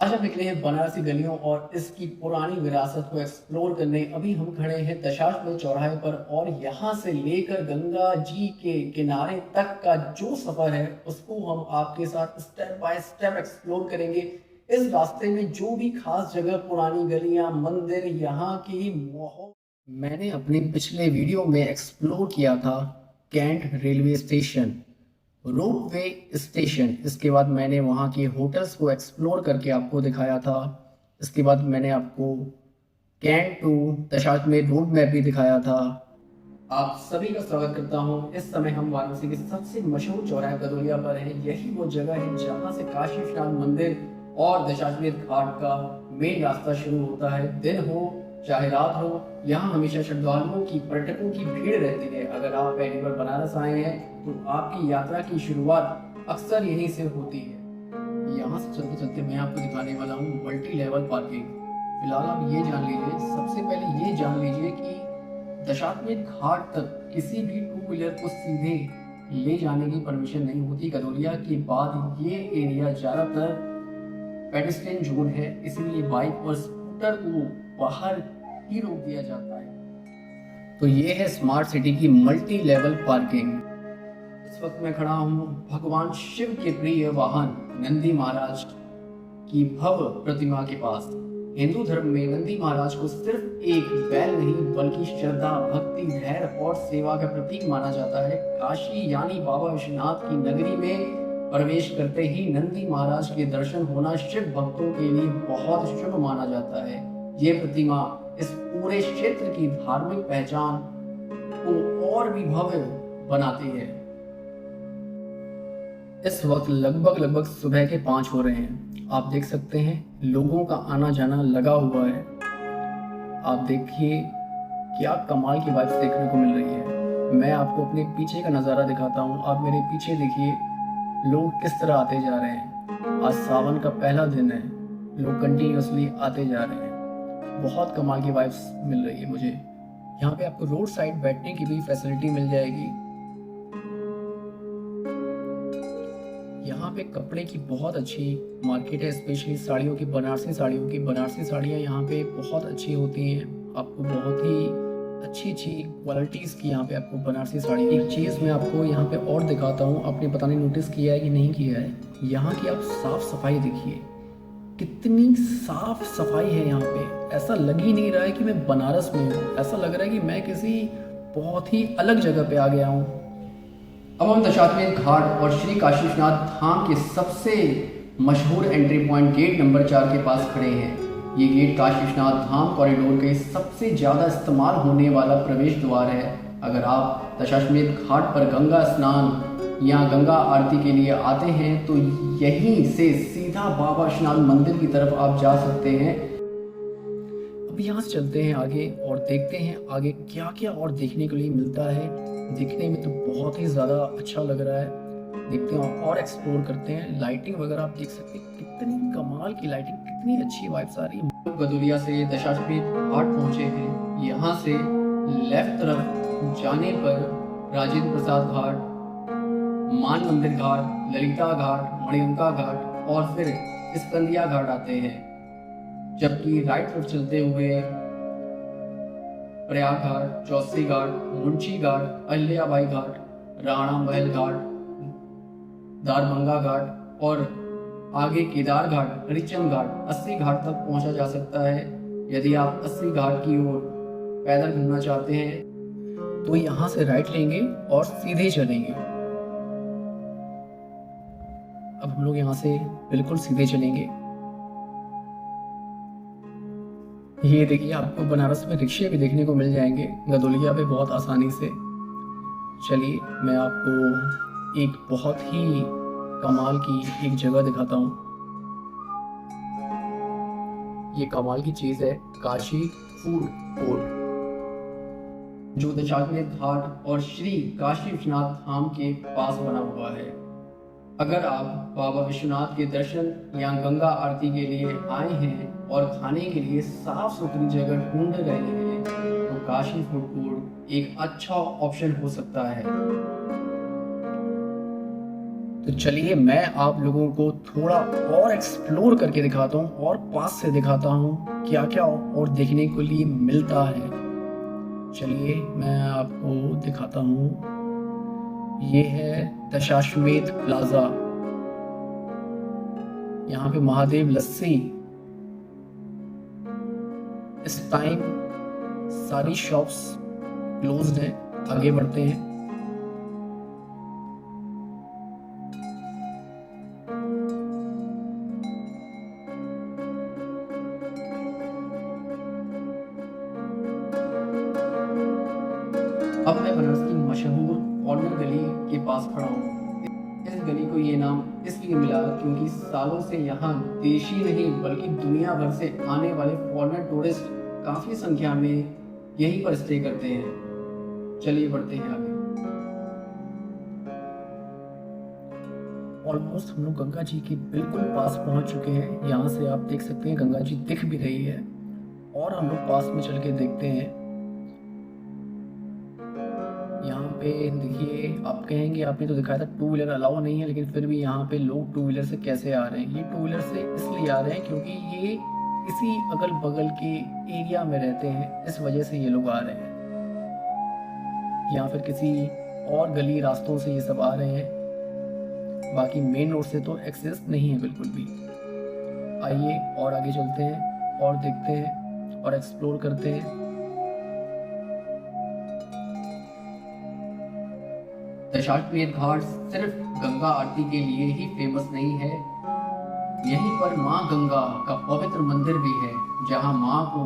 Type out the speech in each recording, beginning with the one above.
आज हम निकले हैं बनारसी गलियों और इसकी पुरानी विरासत को एक्सप्लोर करने। अभी हम खड़े हैं दशाश्वमेध चौराहे पर और यहाँ से लेकर गंगा जी के किनारे तक का जो सफर है उसको हम आपके साथ स्टेप बाय स्टेप एक्सप्लोर करेंगे। इस रास्ते में जो भी खास जगह, पुरानी गलियां, मंदिर, यहाँ की माहौल मैंने अपने पिछले वीडियो में एक्सप्लोर किया था। Cantt railway station, ropeway station, इसके बाद मैंने वहाँ के होटल्स को एक्सप्लोर करके आपको दिखाया था। इसके बाद मैंने आपको Cantt to Dashashwamedh road map भी दिखाया था। आप सभी का स्वागत करता हूँ। इस समय हम वाराणसी के सबसे मशहूर चौराहे गदोलिया पर हैं। यही वो जगह है जहाँ से काशी विश्वनाथ मंदिर और दशाश्वमेध घाट का मेन रास्ता शुरू होता है। दिन हो चाहे रात हो, यहाँ हमेशा श्रद्धालुओं की, पर्यटकों की भीड़ रहती है। अगर आप पहली बार बनारस आए हैं तो आपकी यात्रा की शुरुआत अक्सर यहीं से होती है। यहाँ से चलते चलते मैं आपको दिखाने वाला हूँ मल्टी लेवल पार्किंग। फिलहाल आप ये जान लीजिए, सबसे पहले ये जान लीजिए कि दशाश्वमेध घाट तक किसी भी टू व्हीलर को सीधे ले जाने की परमिशन नहीं होती। गदोलिया के बाद ये एरिया ज़्यादातर पेडेस्ट्रियन जोन है, इसलिए बाइक और स्कूटर को बाहर ही रोक दिया जाता है। तो ये है स्मार्ट सिटी की मल्टी लेवल पार्किंग। इस वक्त मैं खड़ा हूँ भगवान शिव के प्रिय वाहन नंदी महाराज की भव्य प्रतिमा के पास। हिंदू धर्म में नंदी महाराज को सिर्फ एक बैल नहीं बल्कि श्रद्धा, भक्ति, धैर्य और सेवा का प्रतीक माना जाता है। काशी यानी बाबा विश्वनाथ की नगरी में प्रवेश करते ही नंदी महाराज के दर्शन होना शिव भक्तों के लिए बहुत शुभ माना जाता है। ये प्रतिमा इस पूरे क्षेत्र की धार्मिक पहचान को और भी भव्य बनाती है। इस वक्त लगभग सुबह के 5 हो रहे हैं। आप देख सकते हैं लोगों का आना जाना लगा हुआ है। आप देखिए क्या कमाल की वाइब्स देखने को मिल रही है। मैं आपको अपने पीछे का नज़ारा दिखाता हूँ। आप मेरे पीछे देखिए लोग किस तरह आते जा रहे हैं। आज सावन का पहला दिन है, लोग कंटिन्यूसली आते जा रहे हैं। बहुत कमाल की वाइब्स मिल रही है मुझे। यहाँ पे आपको रोड साइड बैठने की भी फैसिलिटी मिल जाएगी। यहाँ पे कपड़े की बहुत अच्छी मार्केट है, स्पेशली साड़ियों की, बनारसी साड़ियों की। बनारसी साड़ियाँ यहाँ पे बहुत अच्छी होती हैं। आपको बहुत ही अच्छी क्वालिटीज़ की यहाँ पे आपको बनारसी साड़ी। एक चीज़ मैं आपको यहाँ पे और दिखाता हूँ, आपने पता नहीं नोटिस किया है कि नहीं किया है। यहाँ की आप साफ़ सफाई देखिए, कितनी साफ सफाई है यहाँ पे। ऐसा लग ही नहीं रहा है कि मैं बनारस में हूँ, ऐसा लग रहा है कि मैं किसी बहुत ही अलग जगह पे आ गया हूँ। अब हम दशाश्वमेध घाट और श्री काशी विश्वनाथ धाम के सबसे मशहूर एंट्री पॉइंट गेट नंबर 4 के पास खड़े हैं। ये गेट काशी विश्वनाथ धाम कॉरिडोर के सबसे ज़्यादा इस्तेमाल होने वाला प्रवेश द्वार है। अगर आप दशाश्वमेध घाट पर गंगा स्नान या गंगा आरती के लिए आते हैं तो यहीं से सीधा बाबा विश्वनाथ मंदिर की तरफ आप जा सकते हैं। अब यहाँ से चलते हैं आगे और देखते हैं आगे क्या क्या और देखने के लिए मिलता है। दिखने में तो बहुत ही ज़्यादा अच्छा लग रहा है। देखते हैं और एक्सप्लोर करते हैं। लाइटिंग वगैरह आप देख सकते हैं, कितनी कमाल की लाइटिंग, कितनी अच्छी वाइब्स आ रही है। गदोलिया से दशाश्वमेध घाट पहुंचे हैं। यहाँ से लेफ्ट तरफ जाने पर राजेंद्र प्रसाद घाट, मान मंदिर घाट, ललिता घाट, मणिकर्णिका घाट और फिर स्कंदिया घाट आते हैं। जबकि राइट तरफ चलते हुए प्रयाग घाट, चौसी घाट, मुंशी घाट, अहिल्याबाई घाट, राणा महल घाट, दारभंगा घाट और आगे केदार घाट, हरिश्चंद्र घाट, 80 घाट तक पहुंचा जा सकता है। यदि आप 80 घाट की ओर पैदल घूमना चाहते हैं तो यहाँ से राइट लेंगे और सीधे चलेंगे। अब हम लोग यहाँ से बिल्कुल सीधे चलेंगे। ये देखिए आपको बनारस में रिक्शे भी देखने को मिल जाएंगे गदोलिया पे बहुत आसानी से। चलिए मैं आपको एक बहुत ही कमाल की एक जगह दिखाता हूँ। ये कमाल की चीज़ है काशी फूड कोर्ट, जो दशाश्वमेध घाट और श्री काशी विश्वनाथ धाम के पास बना हुआ है। अगर आप बाबा विश्वनाथ के दर्शन या गंगा आरती के लिए आए हैं और खाने के लिए साफ सुथरी जगह ढूंढ रहे हैं तो काशी फूड कोर्ट एक अच्छा ऑप्शन हो सकता है। तो चलिए मैं आप लोगों को थोड़ा और एक्सप्लोर करके दिखाता हूँ और पास से दिखाता हूँ क्या क्या और देखने के लिए मिलता है। चलिए मैं आपको दिखाता हूँ। ये है दशाश्वमेध प्लाजा। यहाँ पे महादेव लस्सी। इस टाइम सारी शॉप्स क्लोज्ड हैं। आगे बढ़ते हैं। अब मैं बनारस की मशहूर कॉर्नर गली के पास खड़ा हूँ। इस गली को ये नाम इसलिए मिला क्योंकि सालों से यहाँ देशी नहीं बल्कि दुनिया भर से आने वाले फॉरेनर टूरिस्ट काफी संख्या में यहीं पर स्टे करते हैं। चलिए बढ़ते हैं आगे। ऑलमोस्ट हम लोग गंगा जी के बिल्कुल पास पहुंच चुके हैं। यहाँ से आप देख सकते हैं गंगा जी दिख भी रही है और हम लोग पास में चल के देखते हैं। यहाँ पे देखिए, आप कहेंगे आपने तो दिखाया था टू व्हीलर अलाउ नहीं है, लेकिन फिर भी यहाँ पे लोग टू व्हीलर से कैसे आ रहे हैं? ये टू व्हीलर से इसलिए आ रहे हैं क्योंकि ये इसी अगल बगल के एरिया में रहते हैं, इस वजह से ये लोग आ रहे हैं। या फिर किसी और गली रास्तों से ये सब आ रहे हैं। बाकी मेन रोड से तो एक्सेस नहीं है बिल्कुल भी। आइए और आगे चलते हैं और देखते हैं और एक्सप्लोर करते हैं। दशाश्वमेध घाट सिर्फ गंगा आरती के लिए ही फेमस नहीं है। यहीं पर माँ गंगा का पवित्र मंदिर भी है, जहाँ माँ को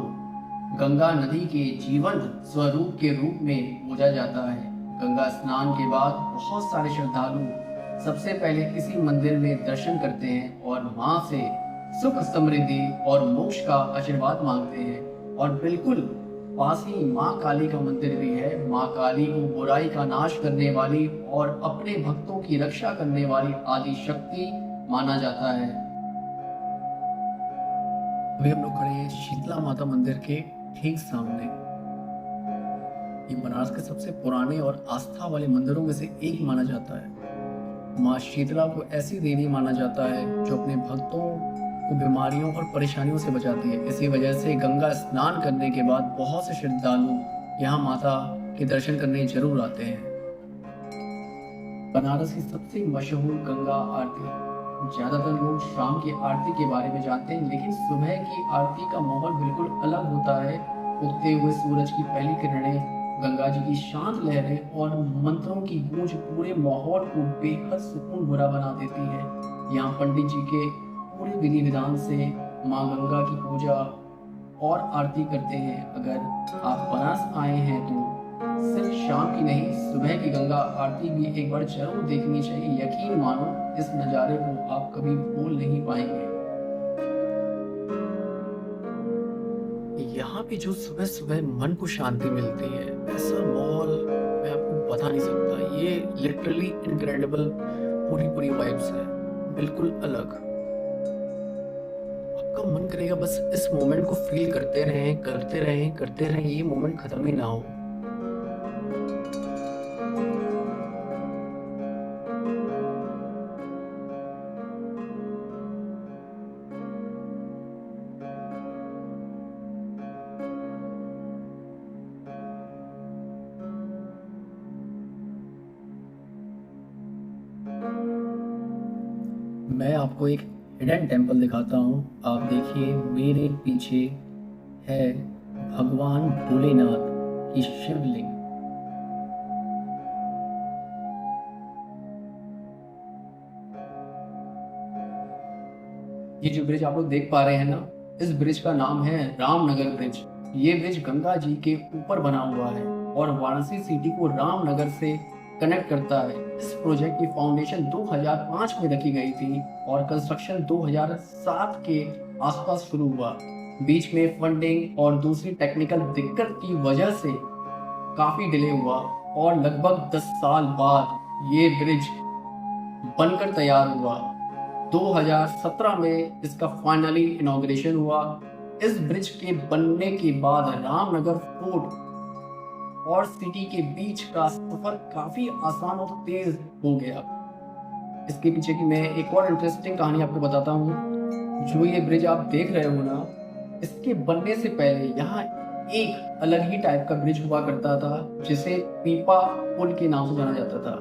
गंगा नदी के जीवंत स्वरूप के रूप में पूजा जाता है। गंगा स्नान के बाद बहुत सारे श्रद्धालु सबसे पहले इसी मंदिर में दर्शन करते हैं और माँ से सुख समृद्धि और मोक्ष का आशीर्वाद मांगते हैं। और बिल्कुल पास ही माँ काली का मंदिर भी है। माँ काली को बुराई का नाश करने वाली और अपने भक्तों की रक्षा करने वाली आदि शक्ति माना जाता है। अभी हम लोग खड़े हैं शीतला माता मंदिर के ठीक सामने। ये बनारस के सबसे पुराने और आस्था वाले मंदिरों में से एक माना जाता है। माँ शीतला को ऐसी देवी माना जाता है जो अपने भक्तों को बीमारियों और परेशानियों से बचाती है। इसी वजह से गंगा स्नान करने के बाद बहुत से श्रद्धालु यहाँ माता के दर्शन करने जरूर आते हैं। बनारस की सबसे मशहूर गंगा आरती। ज्यादातर लोग शाम की आरती के बारे में जानते हैं, लेकिन सुबह की आरती का माहौल बिल्कुल अलग होता है। उगते हुए सूरज की पहली किरणें, गंगा जी की शांत लहरें और मंत्रों की गूंज पूरे माहौल को बेहद सुकून भरा बना देती है। यहाँ पंडित जी के पूरे विधि विधान से माँ गंगा की पूजा और आरती करते हैं। अगर आप बनारस आए हैं तो सिर्फ शाम की नहीं, सुबह की गंगा आरती भी एक बार जरूर देखनी चाहिए। यकीन मानो, इस नज़ारे को आप कभी भूल नहीं पाएंगे। यहाँ पे जो सुबह सुबह मन को शांति मिलती है, ऐसा माहौल मैं आपको बता नहीं सकता। ये लिटरली इनक्रेडिबल पूरी वाइब्स है, बिल्कुल अलग। आपका मन करेगा बस इस मोमेंट को फील करते रहें, ये मोमेंट खत्म ही ना हो। मैं आपको एक हिडन टेम्पल दिखाता हूँ। आप देखिए मेरे पीछे है भगवान भोलेनाथ की शिवलिंग। ये जो ब्रिज आप लोग देख पा रहे हैं ना, इस ब्रिज का नाम है रामनगर ब्रिज। ये ब्रिज गंगा जी के ऊपर बना हुआ है और वाराणसी सिटी को रामनगर से कनेक्ट करता है। इस प्रोजेक्ट की फाउंडेशन 2005 में रखी गई थी और कंस्ट्रक्शन 2007 के आसपास शुरू हुआ। बीच में फंडिंग और दूसरी टेक्निकल दिक्कत की वजह से काफी डिले हुआ और लगभग 10 साल बाद ये ब्रिज बनकर तैयार हुआ। 2017 में इसका फाइनली इनॉग्रेशन हुआ। इस ब्रिज के बनने के बाद रामनगर फोर्ट और सिटी के बीच का सफर काफी आसान और तेज हो गया। इसके पीछे की मैं एक और इंटरेस्टिंग कहानी आपको बताता हूँ। जो ये ब्रिज आप देख रहे हो ना, इसके बनने से पहले यहाँ एक अलग ही टाइप का ब्रिज हुआ करता था, जिसे पीपा पुल के नाम से जाना जाता था।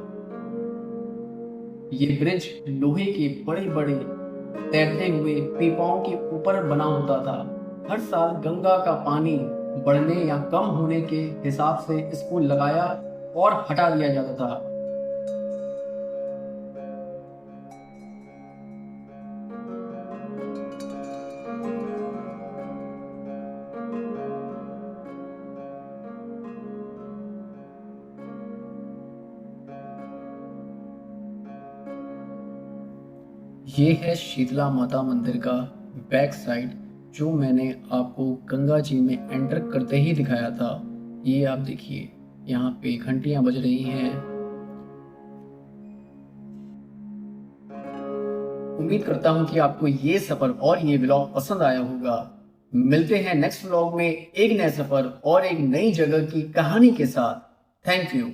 ये ब्रिज लोहे के बड़े बड़े तैरते हुए पीपाओं के ऊपर बना होता था। हर साल गंगा का पानी बढ़ने या कम होने के हिसाब से इसको लगाया और हटा दिया जाता था। ये है शीतला माता मंदिर का बैक साइड, जो मैंने आपको गंगा जी में एंटर करते ही दिखाया था। ये आप देखिए, यहाँ पे घंटियां बज रही हैं। उम्मीद करता हूँ कि आपको ये सफर और ये व्लॉग पसंद आया होगा। मिलते हैं नेक्स्ट व्लॉग में एक नए सफर और एक नई जगह की कहानी के साथ। Thank you.